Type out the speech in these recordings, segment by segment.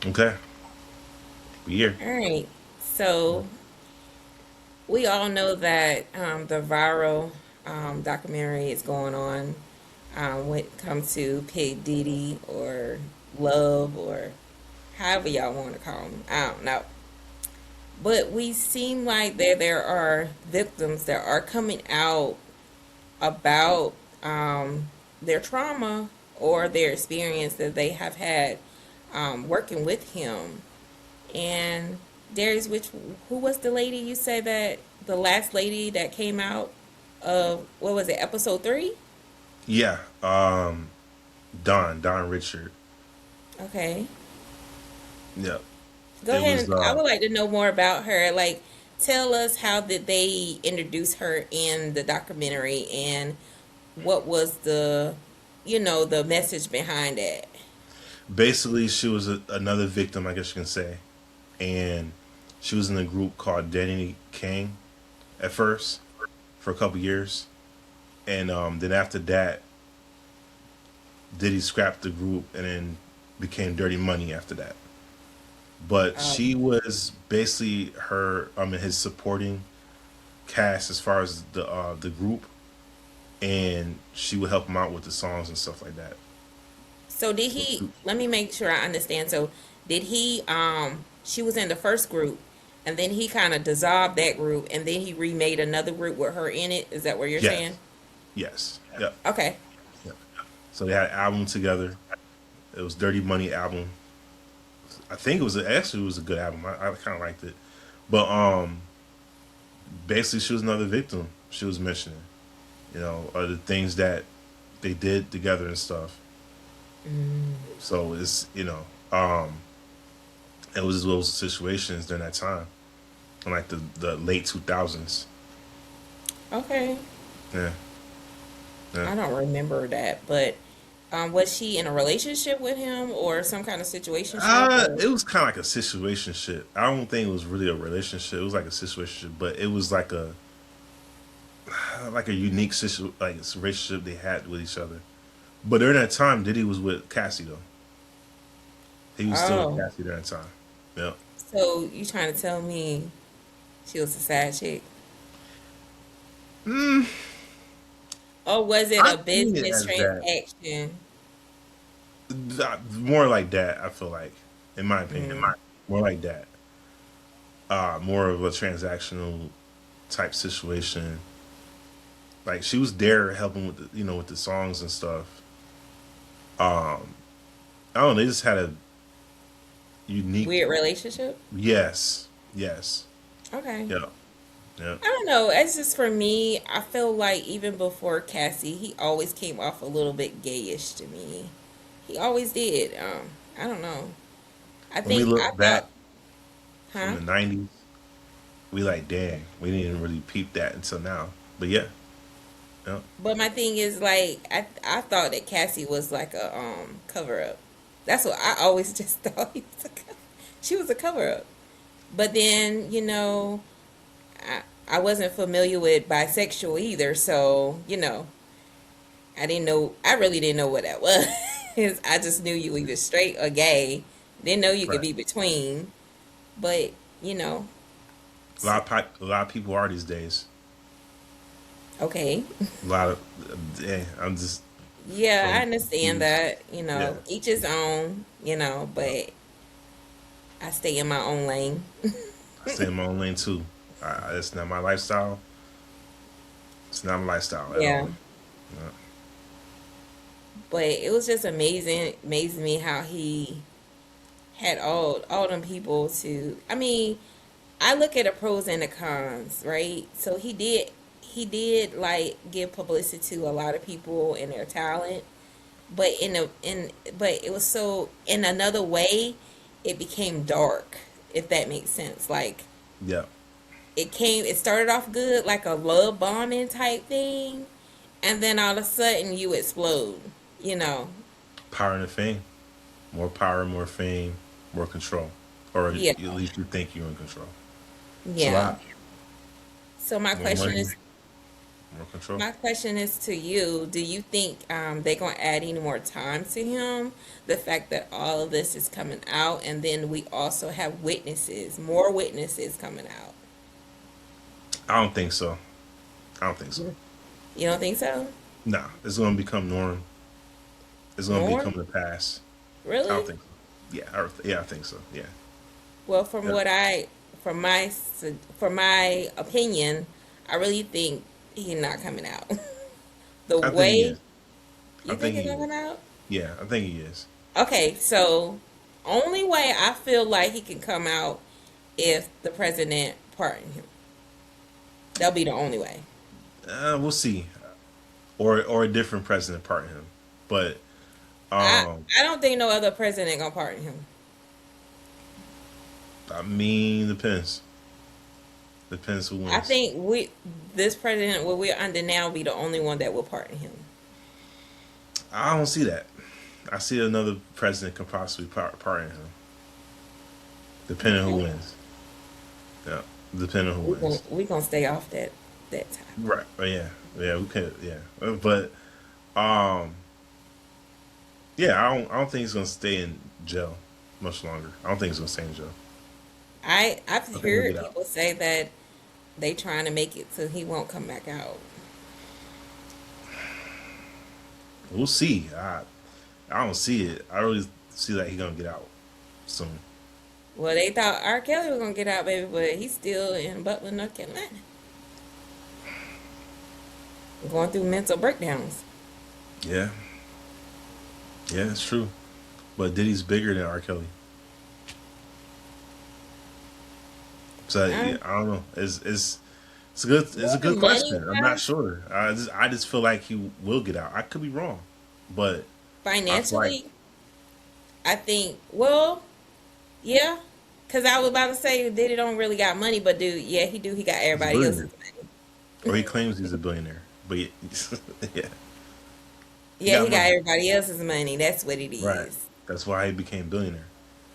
Okay. We here. All right. So we all know that the viral documentary is going on when it comes to Pig Diddy or Love or however y'all want to call them. I don't know. But we seem like there are victims that are coming out about their trauma or their experience that they have had working with him. And Darius, who was the lady you said that the last lady that came out of what was it, episode 3? Yeah. Don Richard. Okay. Yep. Go It ahead was and I would like to know more about her. Like tell us how did they introduce her in the documentary and what was the message behind it. basically she was another victim, I guess you can say, and she was in a group called Danny King at first for a couple years, and then after that, Diddy scrapped the group and then became Dirty Money after that. But she Um, was basically his supporting cast as far as the group, and she would help him out with the songs and stuff like that. so did So he let me make sure I understand. So did he she was in the first group and then he kind of dissolved that group and then he remade another group with her in it? Is that what you're saying? yes, yes, yep, Okay. yep. So they had an album together. It was Dirty Money album. I think it was a good album. I kind of liked it, but basically she was another victim. She was mentioning, of the things that they did together and stuff. Mm, So it was those situations during that time, in like the late 2000s. okay. Yeah, yeah. I don't remember that, but was she in a relationship with him or some kind of situationship or It was kind of like a situationship. I don't think it was really a relationship. It was like a situationship, but it was like a unique relationship they had with each other. But during that time, Diddy was with Cassie though. He was still with oh, Cassie during that time. Yeah. so you trying to tell me she was a side chick? Mm, Or was it I a seen it business as that. transaction? More like that. I feel like, in my opinion, Mm. more like that. More of a transactional type situation. Like she was there helping with with the songs and stuff. Um, I don't know. They just had a unique. Weird relationship? Yes. Yes. Okay. Yeah. Yeah. I don't know. It's just for me, I feel like even before Cassie, he always came off a little bit gayish to me. He always did. I don't know. When we I look thought, back from huh? the '90s, we like, dang, we didn't really peep that until now. But yeah. Yeah. But my thing is like I thought that Cassie was like a cover up. That's what I always just thought she was a cover up. But then, I wasn't familiar with bisexual either, so, I really didn't know what that was. I just knew you either straight or gay. Didn't know you could Right. be between, but, you know, s- A lot of people are these days. okay. A lot of, I'm just Yeah, I from understand these. that, Yeah. each his own, Yeah. but I stay in my own lane. I stay in my own lane too. It's not my lifestyle. It's not my lifestyle at Yeah. all. Yeah. But it was just amazing me how he had all them people to I mean, I look at the pros and the cons, right? So he did like give publicity to a lot of people and their talent, but but it was so in another way it became dark, if that makes sense. Like Yeah. it started off good like a love bombing type thing, and then all of a sudden you explode, you know. Power and fame. More power, more fame, more control. Or at Yeah. least you think you're in control. It's a Yeah. lot. So my More question money. is More control. My question is to you. Do you think they're going to add any more time to him? The fact that all of this is coming out, and then we also have witnesses, more witnesses coming out. I don't think so. I don't think so. You don't think so? Nah, it's gonna become norm. It's gonna More? become the past. I don't Really? think so. Yeah, yeah, I think so. Yeah. Well, from Yeah. what I, from my opinion, I really think he's not coming out. The I think he way is. I you think think he's he not is. coming out? Yeah, I think he is. Okay, so only way I feel like he can come out if the president pardon him. That'll be the only way. We'll see. Or a different president pardon him. But I um, I don't think no other president gonna pardon him. I mean, depends. Depends who I wins. think this president, what we're under now, will be the only one that will pardon him. I don't see that. I see another president could possibly pardon him, depending who Okay, wins. Yeah, depending who wins. we gonna stay off that time. Right. But yeah. Yeah. We could. Yeah. But um, yeah. I don't think he's gonna stay in jail much longer. I don't think he's gonna stay in jail. I've I think he'll heard get out. people say that they trying to make it so he won't come back out. We'll see. I don't see it. I really see that he's gonna get out soon. Well, they thought R. Kelly was gonna get out, baby, but he's still in Butler, North Carolina, going through mental breakdowns. Yeah. Yeah, it's true. But Diddy's bigger than R. Kelly. So Uh, yeah, I don't know. It's a good Even money question. I'm not wise, sure. I just feel like he will get out. I could be wrong, but I feel like financially, I think. Well, yeah, because I was about to say Diddy don't really got money, but dude, yeah, he do. He got he's a everybody else's billionaire, money. or he claims he's a billionaire. But yeah, yeah, he Yeah, got he got money. everybody else's money. That's what it Right. is. That's why he became billionaire.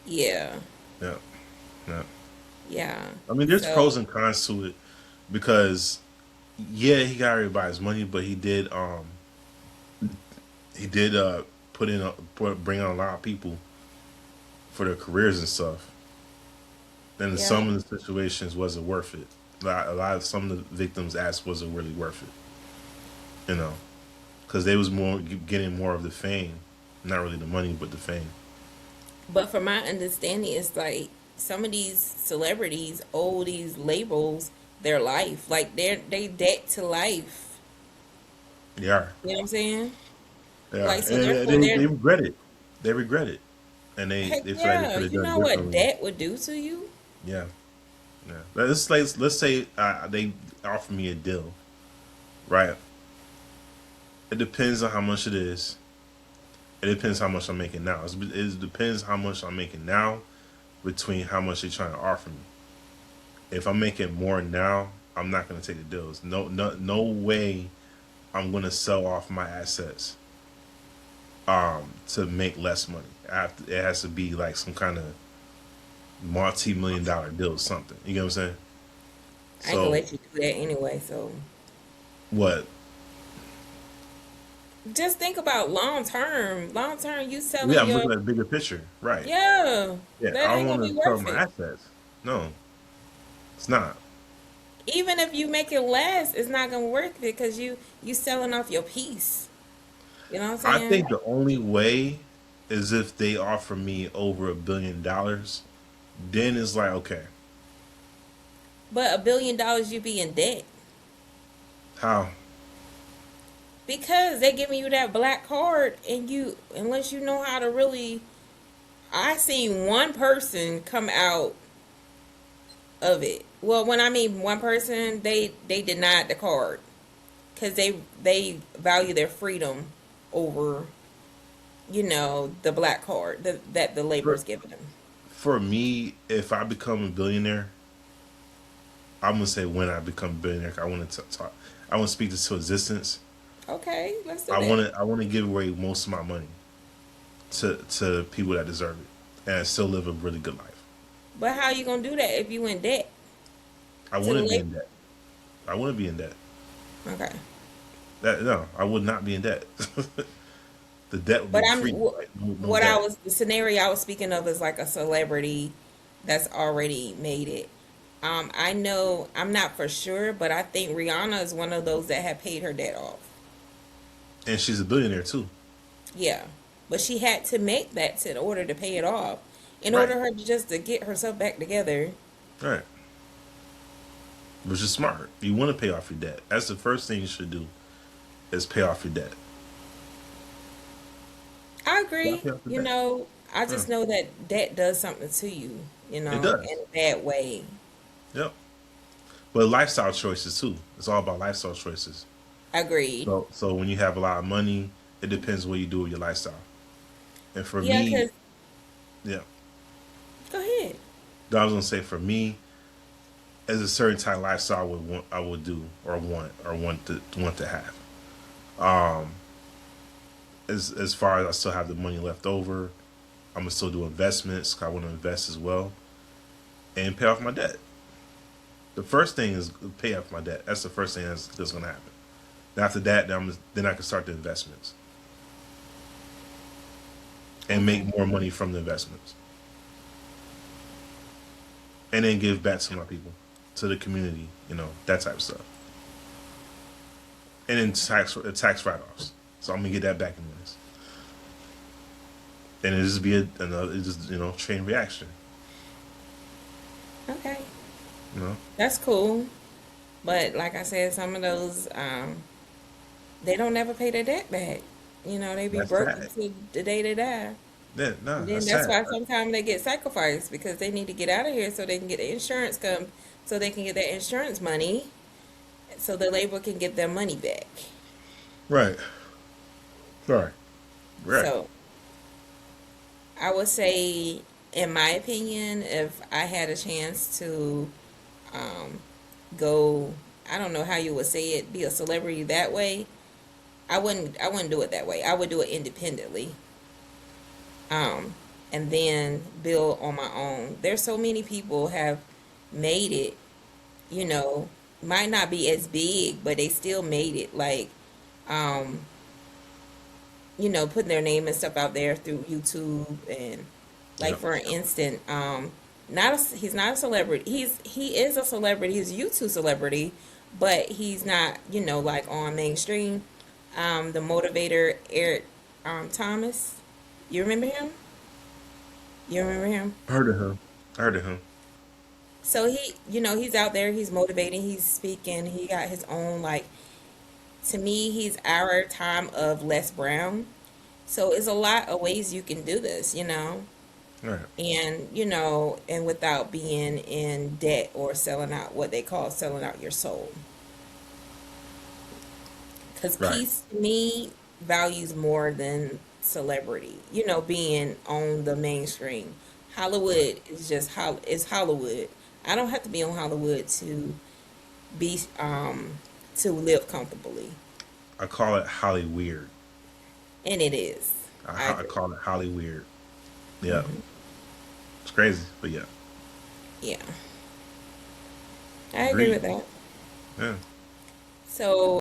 Yeah, Yeah, yeah. yeah. I mean, there's pros So and cons to it because yeah, he got everybody's money, but he did bring on a lot of people for their careers and stuff. And in yeah, some of the situations wasn't worth it. A lot of some of the victims asked, was it really worth it? You know, because they was more getting more of the fame, not really the money, but the fame. but from my understanding, it's like some of these celebrities owe these labels their life. Like they debt to life. They are, You know what I'm saying? they are, Like so and therefore they they're regret it. They regret it, and heck they feel like they yeah. could have You done know what differently. debt would do to you? Yeah, yeah. Let's say they offer me a deal, right? It depends on how much it is. It depends how much I'm making now. It depends how much I'm making now between how much they're trying to offer me. If I'm making more now, I'm not going to take the deals. No way I'm going to sell off my assets to make less money. It has to be like some kind of multi-million-dollar deal or something. You know what I'm saying? I ain't gonna So let you do that anyway. So what? just think about long term. Long term, you Yeah, selling I'm your looking at the bigger picture. Right. yeah, Yeah, that I ain't don't gonna want be to sell worth my it. assets. No, it's not. Even if you make it less, it's not gonna worth it because you selling off your piece. You know what I'm I saying? think the only way is if they offer me over $1 billion. Then it's like, okay, But $1 billion, you be in debt how? because they giving you that black card, and you unless you know how to really. I seen one person come out of it. Well, when I mean one person, they denied the card because they value their freedom over the black card that the For labor's giving them. for me, if I become a billionaire, I'm gonna say when I become a billionaire, I want to talk. I want to speak this to existence. Okay, let's do I that. want to. I want to give away most of my money to people that deserve it, and still live a really good life. But how you gonna do that if you in debt I to want the to be labor? in debt. I want to be in debt. Okay. That no, I would not be in debt. The debt would But be I'm free. Like, no what I debt. was the scenario I was speaking of is like a celebrity that's already made it. I know I'm not for sure, but I think Rihanna is one of those that have paid her debt off. And she's a billionaire too. Yeah, but she had to make that in order to pay it off. In Right. order her to just to get herself back together. Right. Which is smart. You want to pay off your debt. That's the first thing you should do is pay off your debt. I Yeah, agree. pay off your You debt. know, I Yeah. just know that debt does something to you. It In does. a bad way. Yep. But lifestyle choices too. It's all about lifestyle choices. Agreed. So when you have a lot of money, it depends what you do with your lifestyle. And for Yeah, me, because yeah, go ahead. I was gonna say for me, as a certain type of lifestyle I would do or want to have. Um, as far as I still have the money left over, I'm gonna still do investments. 'Cause I want to invest as well and pay off my debt. The first thing is pay off my debt. That's the first thing that's gonna happen. Then after that, then I can start the investments and make Okay. more money from the investments, and then give back to my people, to the community. That type of stuff. And then tax write offs. So I'm gonna get that back in this, and it just be another it just chain reaction. Okay. You know, That's cool. But like I said, some of those they don't never pay their debt back. They be that's broke sad. until the day they die. Yeah, no, And then that's that's sad. why sometimes they get sacrificed because they need to get out of here so they can get the insurance so they can get their insurance money so the labor can get their money back. Right, right, right. So I would say, in my opinion, if I had a chance to um, go, I don't know how you would say it, be a celebrity that way, I wouldn't do it that way. I would do it independently. Um, and then build on my own. There's so many people have made it, you know, might not be as big, but they still made it. Like, um, putting their name and stuff out there through YouTube and like Yep. for instance, he's not a celebrity. He is a celebrity. He's a YouTube celebrity, but he's not, like on mainstream. The motivator Eric Thomas. You remember him? You remember him? Heard of him. Heard of him. So he's out there, he's motivating, he's speaking, he got his own, like, to me, he's our time of Les Brown. So it's a lot of ways you can do this. All right. And without being in debt or selling out what they call selling out your soul. Because Right. peace to me values more than celebrity, being on the mainstream. Right. Hollywood is just is Hollywood. I don't have to be on Hollywood be to live comfortably. I call it Holly weird. And it is. I I agree. call it Holly weird. Yeah. Hmm. It's crazy, but yeah. Yeah. I agree Agreed. with that. Yeah. So